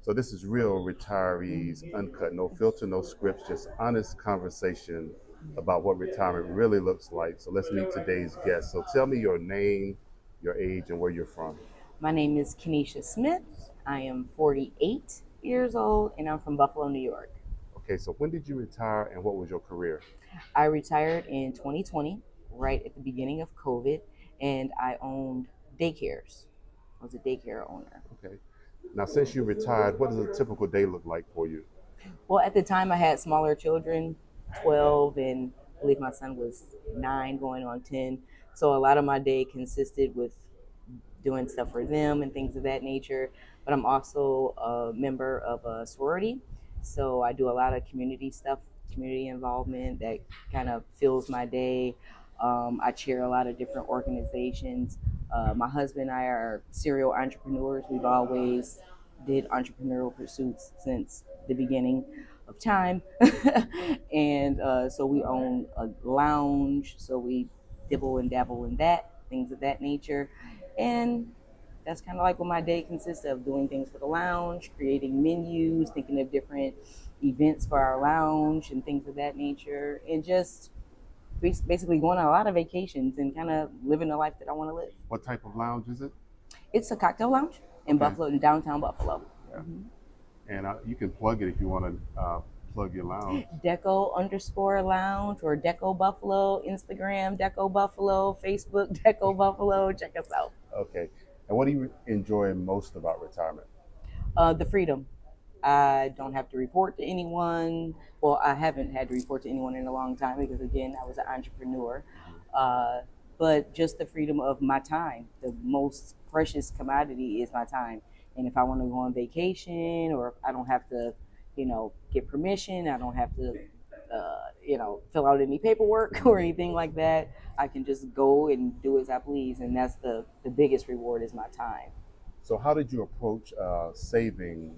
So this is real retirees uncut, no filter, no scripts, just honest conversation about what retirement really looks like. So let's meet today's guest. So tell me your name, your age, and where you're from. My name is Kenishha Smith. I am 48 years old and I'm from Buffalo, New York. Okay, so when did you retire and what was your career? I retired in 2020, right at the beginning of COVID, and I owned daycares. I was a daycare owner. Okay. Now, since you retired, what does a typical day look like for you? Well, at the time I had smaller children, 12, and I believe my son was 9 going on 10. So a lot of my day consisted with doing stuff for them and things of that nature. But I'm also a member of a sorority. So I do a lot of community stuff, community involvement that kind of fills my day. I chair a lot of different organizations. My husband and I are serial entrepreneurs. We've always did entrepreneurial pursuits since the beginning of time. And so we own a lounge. So we dibble and dabble in that, things of that nature. And that's kind of like what my day consists of, doing things for the lounge, creating menus, thinking of different events for our lounge and things of that nature, and just basically going on a lot of vacations and kind of living the life that I want to live. What type of lounge is it? It's a cocktail lounge in Okay. Buffalo, in downtown Buffalo. Yeah. And you can plug it if you want to plug your lounge. Deco_lounge or Deco Buffalo, Instagram Deco Buffalo, Facebook Deco Buffalo. Check us out. Okay. And what do you enjoy most about retirement? The freedom. I don't have to report to anyone. Well, I haven't had to report to anyone in a long time because, again, I was an entrepreneur. Uh, but just the freedom of my time. The most precious commodity is my time. And if I want to go on vacation or if I don't have to, get permission, I don't have to, fill out any paperwork or anything like that. I can just go and do as I please. And that's the biggest reward is my time. So, how did you approach saving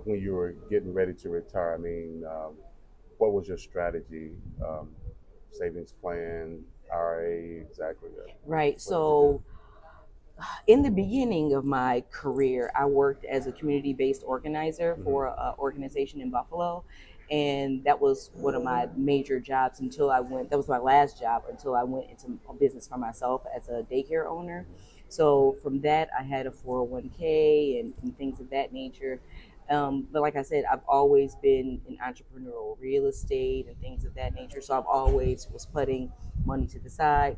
when you were getting ready to retire? I mean, what was your strategy? Savings plan, IRA, exactly. Right. What did you do? So in the beginning of my career, I worked as a community based organizer Hmm. for an organization in Buffalo. And that was one of my major jobs until that was my last job until I went into a business for myself as a daycare owner. So from that, I had a 401k and things of that nature. But like I said, I've always been in entrepreneurial real estate and things of that nature. So I've always was putting money to the side,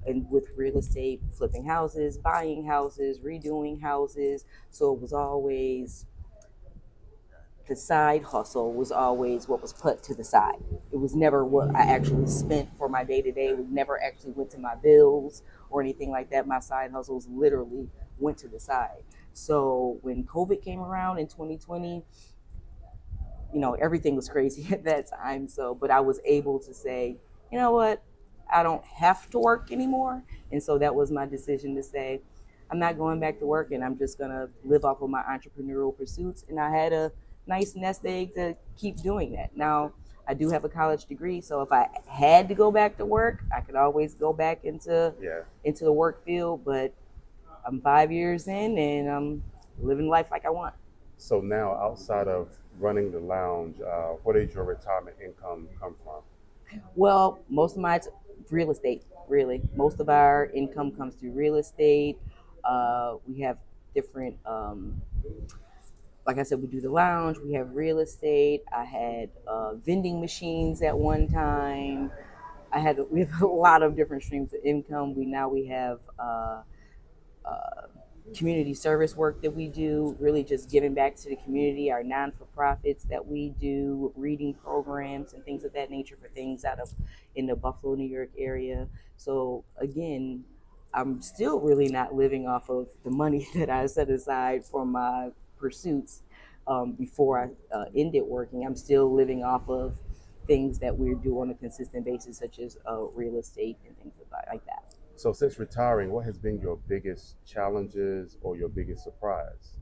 and with real estate, flipping houses, buying houses, redoing houses. So it was always the side hustle was always what was put to the side. It was never what I actually spent for my day to day. It never actually went to my bills or anything like that. My side hustles literally went to the side. So when COVID came around in 2020, everything was crazy at that time. So, but I was able to say, you know what, I don't have to work anymore. And so that was my decision to say, I'm not going back to work and I'm just going to live off of my entrepreneurial pursuits. And I had a nice nest egg to keep doing that. Now, I do have a college degree, so if I had to go back to work, I could always go back Yeah. into the work field. But I'm 5 years in, and I'm living life like I want. So now, outside of running the lounge, where does your retirement income come from? Well, most of my real estate, really. Most of our income comes through real estate. We have different, like I said, we do the lounge. We have real estate. I had vending machines at one time. We have a lot of different streams of income. We have uh, community service work that we do, really just giving back to the community, our non for profits that we do, reading programs and things of that nature for things out of in the Buffalo, New York area. So again, I'm still really not living off of the money that I set aside for my pursuits before I ended working. I'm still living off of things that we do on a consistent basis, such as real estate and things like that. So, since retiring, what has been your biggest challenges or your biggest surprise?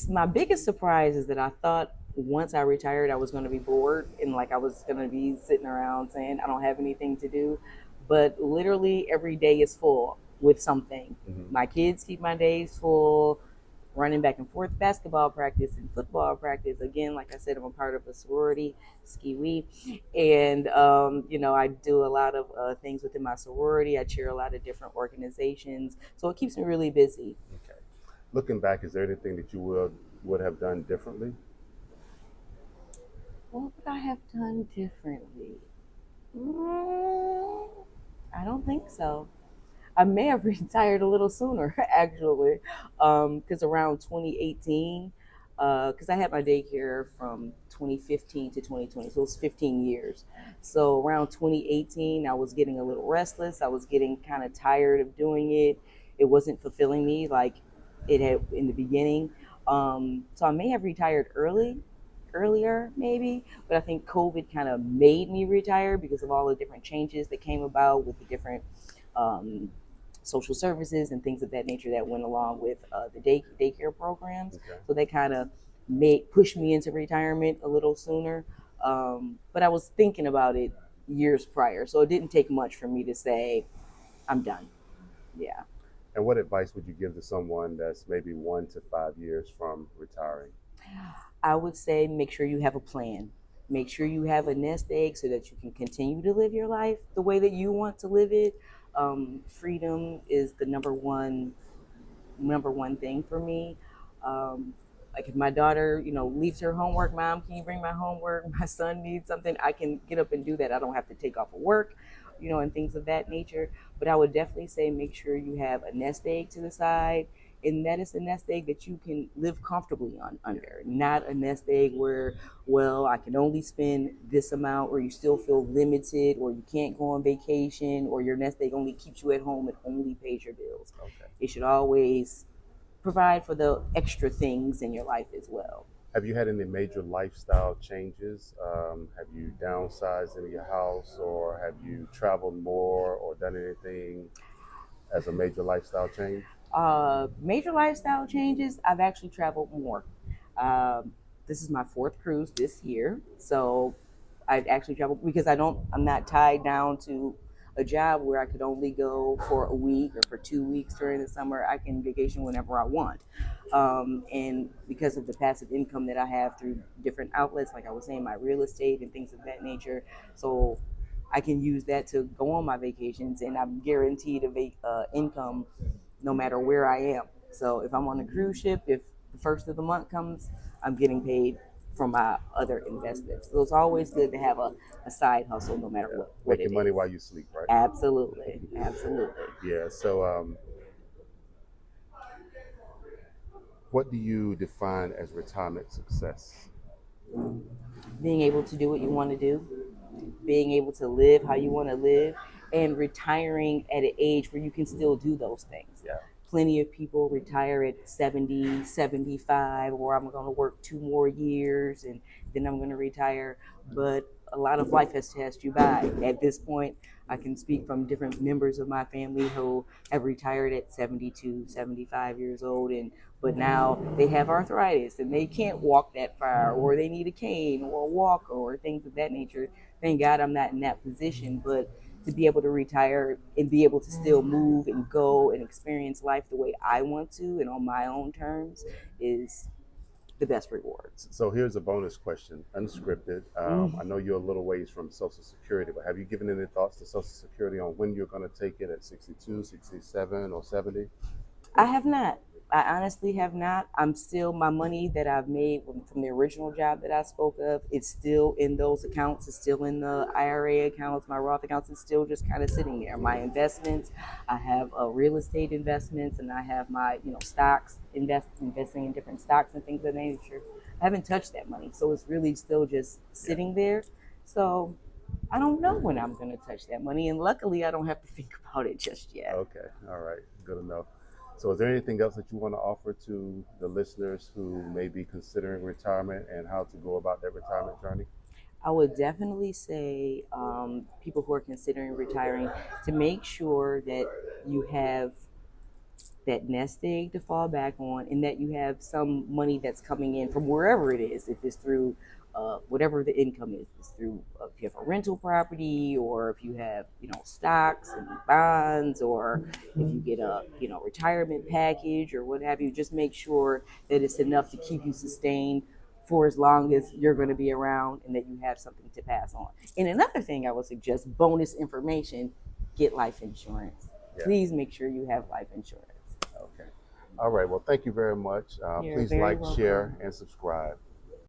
My biggest surprise is that I thought once I retired, I was going to be bored and like I was going to be sitting around saying I don't have anything to do. But literally every day is full. with something. Hmm. My kids keep my days full, running back and forth basketball practice and football practice. Again, like I said, I'm a part of a sorority, ski wee, and I do a lot of things within my sorority. I chair a lot of different organizations, so it keeps me really busy. Okay. Looking back, is there anything that you would have done differently? What would I have done differently? Mm, I don't think so. I may have retired a little sooner, actually, because around 2018, because I had my daycare from 2015 to 2020, so it was 15 years. So around 2018, I was getting a little restless. I was getting kind of tired of doing it. It wasn't fulfilling me like it had in the beginning. So I may have retired earlier maybe, but I think COVID kind of made me retire because of all the different changes that came about with the different um, social services and things of that nature that went along with the daycare programs. Okay. So they kind of made pushed me into retirement a little sooner. But I was thinking about it years prior, so it didn't take much for me to say I'm done. Yeah. And what advice would you give to someone that's maybe 1 to 5 years from retiring? I would say make sure you have a plan. Make sure you have a nest egg so that you can continue to live your life the way that you want to live it. Freedom is the number one thing for me. Um, like if my daughter, leaves her homework, Mom, can you bring my homework? My son needs something. I can get up and do that. I don't have to take off of work, and things of that nature. But I would definitely say make sure you have a nest egg to the side, and that is a nest egg that you can live comfortably on under, not a nest egg where, well, I can only spend this amount, or you still feel limited, or you can't go on vacation, or your nest egg only keeps you at home and only pays your bills. Okay. It should always provide for the extra things in your life as well. Have you had any major lifestyle changes? Have you downsized in your house, or have you traveled more, or done anything as a major lifestyle change? Major lifestyle changes, I've actually traveled more. Um, this is my fourth cruise this year. So I actually travel because I'm not tied down to a job where I could only go for a week or for 2 weeks during the summer. I can vacation whenever I want. And because of the passive income that I have through different outlets, like I was saying, my real estate and things of that nature. So I can use that to go on my vacations, and I'm guaranteed income no matter where I am. So if I'm on a cruise ship, if the first of the month comes, I'm getting paid from my other investments. So it's always good to have a side hustle no matter Yeah, what it making money is. while you sleep, right? Absolutely. Absolutely. Yeah. So, what do you define as retirement success? Being able to do what you want to do, being able to live how you want to live, and retiring at an age where you can still do those things. Yeah. Plenty of people retire at 70, 75, or I'm going to work 2 more years and then I'm going to retire. But a lot of life has passed you by. At this point, I can speak from different members of my family who have retired at 72, 75 years old, and but now they have arthritis and they can't walk that far, or they need a cane or a walker or things of that nature. Thank God I'm not in that position, but to be able to retire and be able to still move and go and experience life the way I want to and on my own terms is the best reward. So here's a bonus question, unscripted. Mm. I know you're a little ways from Social Security, but have you given any thoughts to Social Security on when you're going to take it at 62, 67, or 70? I have not. I honestly have not. I'm still, my money that I've made from the original job that I spoke of, it's still in those accounts. It's still in the IRA accounts, my Roth accounts. It's still just kind of sitting there. My investments, I have real estate investments, and I have my, stocks, investing in different stocks and things of that nature. I haven't touched that money. So it's really still just Yeah. sitting there. So I don't know when I'm going to touch that money. And luckily, I don't have to think about it just yet. Okay. All right. Good enough. So is there anything else that you want to offer to the listeners who may be considering retirement and how to go about their retirement journey? I would definitely say people who are considering retiring to make sure that you have that nest egg to fall back on, and that you have some money that's coming in from wherever it is. If it's through whatever the income is through if you have a rental property, or if you have stocks and bonds, or if you get a retirement package or what have you. Just make sure that it's enough to keep you sustained for as long as you're going to be around, and that you have something to pass on. And another thing I would suggest, bonus information: get life insurance. Yeah. Please make sure you have life insurance. Okay. All right. Well, thank you very much. You're Please very like, welcome. share, and subscribe.